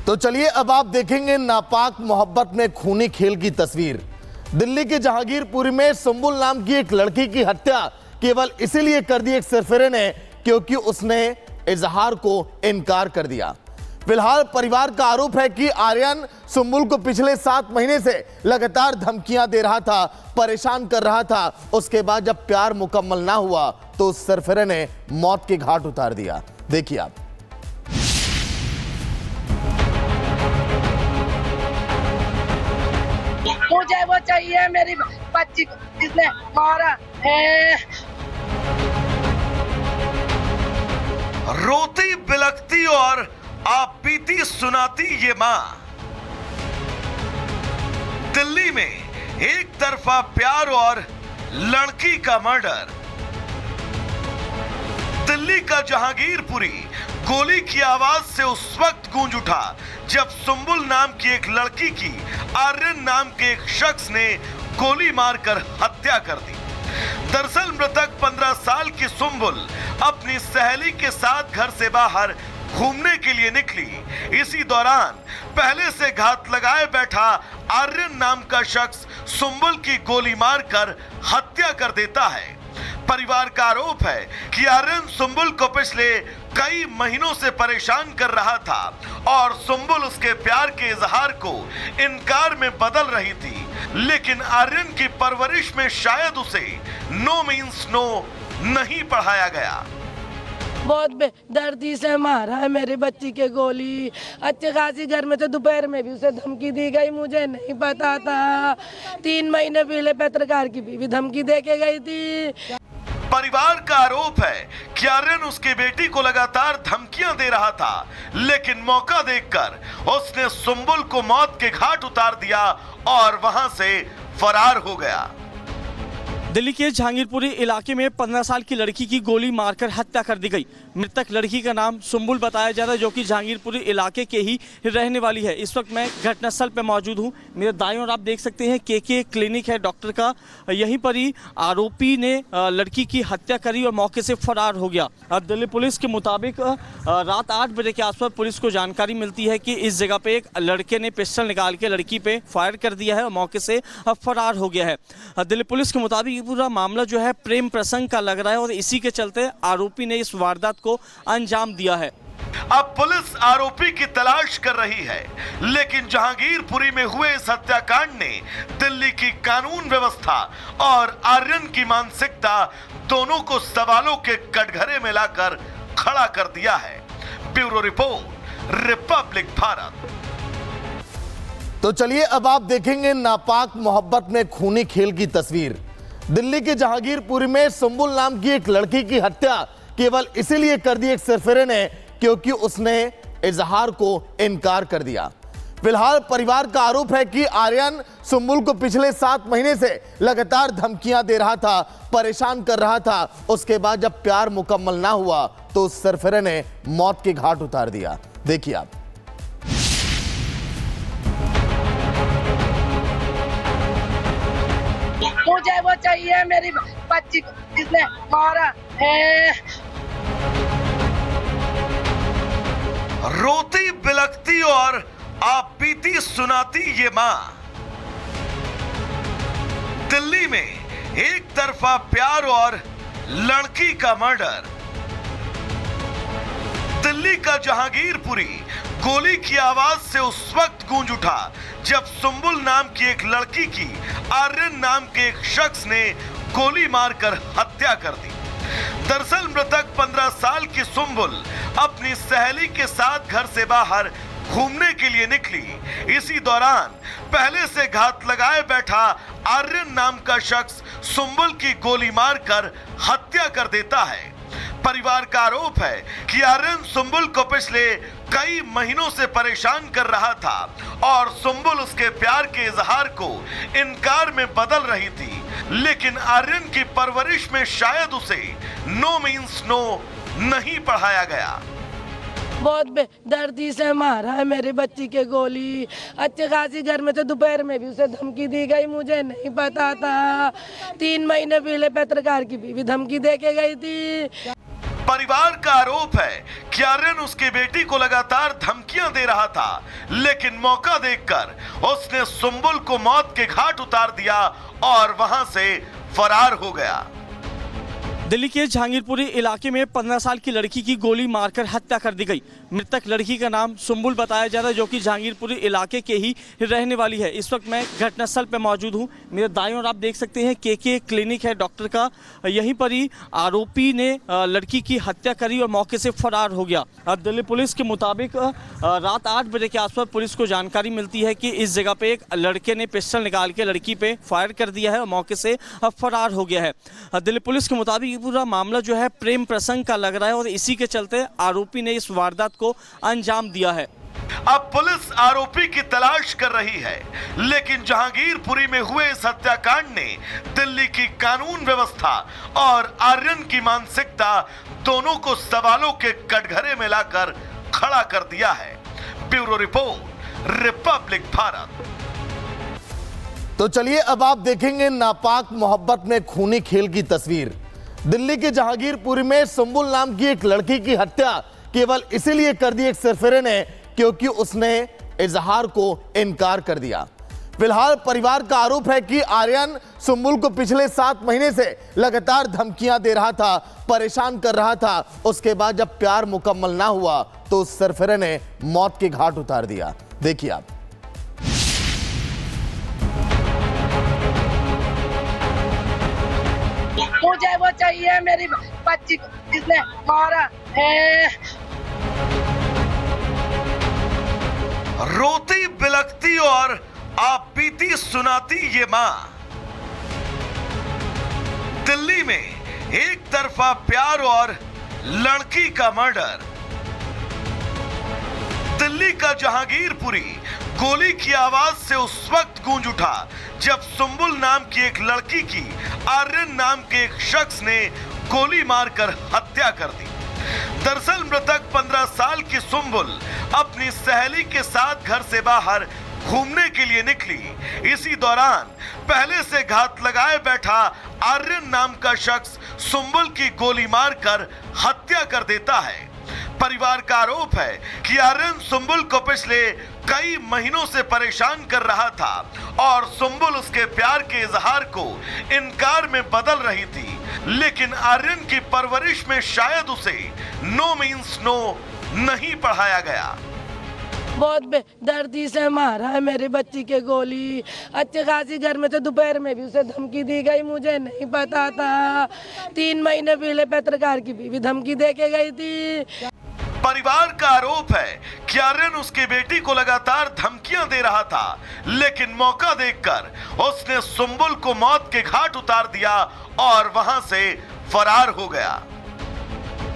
तो चलिए अब आप देखेंगे नापाक मोहब्बत में खूनी खेल की तस्वीर। दिल्ली के जहांगीरपुरी में सुंबुल नाम की एक लड़की की हत्या केवल इसीलिए कर दी एक सरफिरे ने क्योंकि उसने इजहार को इनकार कर दिया। फिलहाल परिवार का आरोप है कि आर्यन सुंबुल को पिछले 7 महीने से लगातार धमकियां दे रहा था, परेशान कर रहा था। उसके बाद जब प्यार मुकम्मल ना हुआ तो उस सरफिरे ने मौत के घाट उतार दिया। देखिए आप। मुझे वो चाहिए, मेरी बच्ची को जिसने मारा है। रोती बिलखती और आप बीती सुनाती ये मां। दिल्ली में एक तरफा प्यार और लड़की का मर्डर। दिल्ली का जहांगीरपुरी गोली की आवाज से उस वक्त गूंज उठा जब सुंबुल नाम की एक लड़की की आर्यन नाम के एक शख्स ने गोली मारकर हत्या कर दी। दरअसल मृतक 15 साल की सुंबुल अपनी सहेली के साथ घर से बाहर घूमने के लिए निकली। इसी दौरान पहले से घात लगाए बैठा आर्यन नाम का शख्स सुंबुल की गोली मारकर हत्या कर देता है। परिवार का आरोप है कि आर्यन सुंबुल को पिछले कई महीनों से परेशान कर रहा था और सुंबुल उसके प्यार के इजहार को इनकार में बदल रही थी, लेकिन आर्यन की परवरिश में शायद उसे नो मीन्स नो नहीं पढ़ाया गया। बहुत बेदर्दी से मारा है मेरी बच्ची के गोली। अच्छे खासी घर में थे, दोपहर में भी उसे धमकी दी गई, मुझे नहीं पता था। 3 महीने पहले पत्रकार की बीवी धमकी दे के गई थी। परिवार का आरोप है कि आर्यन उसकी बेटी को लगातार धमकियां दे रहा था, लेकिन मौका देखकर उसने सुंबुल को मौत के घाट उतार दिया और वहां से फरार हो गया। दिल्ली के जहांगीरपुरी इलाके में 15 साल की लड़की की गोली मारकर हत्या कर दी गई। मृतक लड़की का नाम सुंबुल बताया जा रहा है, जो कि जहांगीरपुरी इलाके के ही रहने वाली है। इस वक्त मैं घटनास्थल पर मौजूद हूं। मेरे दाईं ओर आप देख सकते हैं के क्लिनिक है डॉक्टर का। यहीं पर ही आरोपी ने लड़की की हत्या करी और मौके से फरार हो गया। दिल्ली पुलिस के मुताबिक रात 8 बजे के आसपास पुलिस को जानकारी मिलती है कि इस जगह पे एक लड़के ने पिस्टल निकाल के लड़की पे फायर कर दिया है और मौके से फरार हो गया है। दिल्ली पुलिस के मुताबिक पूरा मामला जो है प्रेम प्रसंग का लग रहा है और इसी के चलते आरोपी ने इस वारदात को अंजाम दिया है। अब पुलिस आरोपी की तलाश कर रही है, लेकिन जहांगीरपुरी में हुए इस हत्याकांड ने दिल्ली की कानून व्यवस्था और आर्यन की मानसिकता दोनों को सवालों के कटघरे में लाकर खड़ा कर दिया है। Bureau report, Republic Bharat. तो चलिए अब आप देखेंगे नापाक मोहब्बत में खूनी खेल की तस्वीर। दिल्ली के जहांगीरपुरी में सुंबुल नाम की एक लड़की की हत्या केवल इसीलिए कर दी एक सरफिरे ने क्योंकि उसने इजहार को इनकार कर दिया। फिलहाल परिवार का आरोप है कि आर्यन सुंबुल को पिछले 7 महीने से लगातार धमकियां दे रहा था, परेशान कर रहा था। उसके बाद जब प्यार मुकम्मल ना हुआ तो उस सरफिरे ने मौत के घाट उतार दिया। देखिए आप। मुझे वो चाहिए, मेरी बच्ची को जिसने मारा है। रोती बिलखती और आप बीती सुनाती ये मां। दिल्ली में एक तरफा प्यार और लड़की का मर्डर। दिल्ली का जहांगीरपुरी गोली की आवाज से उस वक्त गूंज उठा जब सुंबुल नाम की एक लड़की की आर्यन नाम के एक शख्स ने गोली मारकर हत्या कर दी। दरअसल मृतक 15 साल की सुंबुल अपनी सहेली के साथ घर से बाहर घूमने के लिए निकली। इसी दौरान पहले से घात लगाए बैठा आर्यन नाम का शख्स सुंबुल की गोली मारकर हत्या कर देता है। परिवार का आरोप है कि आर्यन सुंबुल को पिछले कई महीनों से परेशान कर रहा था और सुंबुल उसके प्यार के इजहार को इनकार में बदल रही थी, लेकिन आर्यन की परवरिश में शायद उसे नो मीन्स नो नहीं पढ़ाया गया। बहुत बेदर्दी से मारा है मेरी बच्ची के गोली। अच्छे खासी घर में थे, दोपहर में भी उसे धमकी दी गई, मुझे नहीं पता था। 3 महीने पहले पत्रकार की बीवी धमकी दे के गई थी। परिवार का आरोप है कि आर्यन उसकी बेटी को लगातार धमकियां दे रहा था, लेकिन मौका देखकर उसने सुंबुल को मौत के घाट उतार दिया और वहां से फरार हो गया। दिल्ली के जहांगीरपुरी इलाके में 15 साल की लड़की की गोली मारकर हत्या कर दी गई। मृतक लड़की का नाम सुंबुल बताया जा रहा है, जो कि जहांगीरपुरी इलाके के ही रहने वाली है। इस वक्त मैं घटनास्थल पर मौजूद हूं। मेरे दाईं ओर आप देख सकते हैं के क्लिनिक है डॉक्टर का। यहीं पर ही आरोपी ने लड़की की हत्या करी और मौके से फरार हो गया। अब दिल्ली पुलिस के मुताबिक रात 8 बजे के आसपास पुलिस को जानकारी मिलती है कि इस जगह पे एक लड़के ने पिस्टल निकाल के लड़की पे फायर कर दिया है और मौके से फरार हो गया है। दिल्ली पुलिस के मुताबिक ये पूरा मामला जो है प्रेम प्रसंग का लग रहा है और इसी के चलते आरोपी ने इस वारदात को अंजाम दिया है। अब पुलिस आरोपी की तलाश कर रही है, लेकिन जहांगीरपुरी में हुए इस हत्याकांड ने दिल्ली की कानून व्यवस्था और आर्यन की मानसिकता दोनों को सवालों के कटघरे में लाकर खड़ा कर दिया है। Bureau report, Republic Bharat. तो चलिए अब आप देखेंगे नापाक मोहब्बत में खूनी खेल की तस्वीर। दिल्ली के जहांगीरपुरी में सुंबुल नाम की एक लड़की की हत्या केवल इसीलिए कर दी एक सरफिरे ने क्योंकि उसने इजहार को इनकार कर दिया। फिलहाल परिवार का आरोप है कि आर्यन सुंबुल को पिछले 7 महीने से लगातार धमकियां दे रहा था, परेशान कर रहा था। उसके बाद जब प्यार मुकम्मल ना हुआ तो उस सरफिरे ने मौत के घाट उतार दिया। देखिए आप। मुझे वो चाहिए, मेरी बच्ची को जिसने मारा है। रोती बिलखती और आप बीती सुनाती ये मां। दिल्ली में एक तरफा प्यार और लड़की का मर्डर। दिल्ली का जहांगीरपुरी गोली की आवाज से उस वक्त गूंज उठा जब सुंबुल नाम की एक लड़की की आर्यन नाम के एक शख्स ने गोली मारकर हत्या कर दी। दरअसल मृतक 15 साल की सुंबुल अपनी सहेली के साथ घर से बाहर घूमने के लिए निकली। इसी दौरान पहले से घात लगाए बैठा आर्यन नाम का शख्स सुंबुल की गोली मारकर हत्या कर देता है। परिवार का आरोप है कि आर्यन सुंबुल को पिछले कई महीनों से परेशान कर रहा था और सुंबुल उसके प्यार के इजहार को इनकार में बदल रही थी, लेकिन आर्यन की परवरिश में शायद उसे नो मीन्स नो नहीं पढ़ाया गया। बहुत बेदर्दी से मारा है मेरी बच्ची के गोली। अच्छे खासी घर में थे, दोपहर में भी उसे धमकी दी गई, मुझे नहीं पता था। 3 महीने पहले पत्रकार की बीवी धमकी दे के गई थी। परिवार का आरोप है कि आर्यन उसकी बेटी को लगातार धमकियां दे रहा था, लेकिन मौका देखकर उसने सुंबुल को मौत के घाट उतार दिया और वहां से फरार हो गया।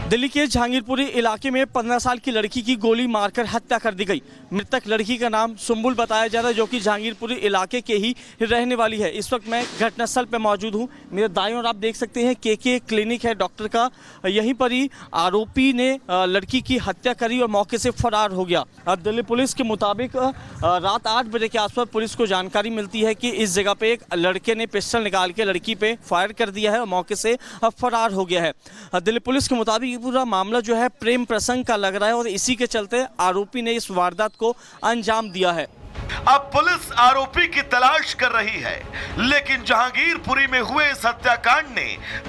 दिल्ली के जहांगीरपुरी इलाके में 15 साल की लड़की की गोली मारकर हत्या कर दी गई। मृतक लड़की का नाम सुंबुल बताया जा रहा है, जो कि जहांगीरपुरी इलाके के ही रहने वाली है। इस वक्त मैं घटनास्थल पर मौजूद हूं। मेरे दाईं ओर आप देख सकते हैं के क्लिनिक है डॉक्टर का। यहीं पर ही आरोपी ने लड़की की हत्या करी और मौके से फरार हो गया। अब दिल्ली पुलिस के मुताबिक रात 8 बजे के आसपास पुलिस को जानकारी मिलती है कि इस जगह पे एक लड़के ने पिस्टल निकाल के लड़की पे फायर कर दिया है और मौके से फरार हो गया है। दिल्ली पुलिस के मुताबिक पूरा मामला जो है प्रेम प्रसंग का लग रहा है और इसी के चलते आरोपी ने इस वारदात को अंजाम दिया है। अब पुलिस आरोपी की तलाश कर रही है, लेकिन जहांगीरपुरी में हुए इस हत्याकांड ने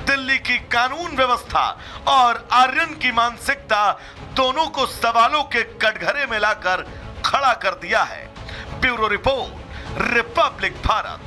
दिल्ली की कानून व्यवस्था और आर्यन की मानसिकता दोनों को सवालों के कटघरे में लाकर खड़ा कर दिया है। Bureau report, Republic Bharat.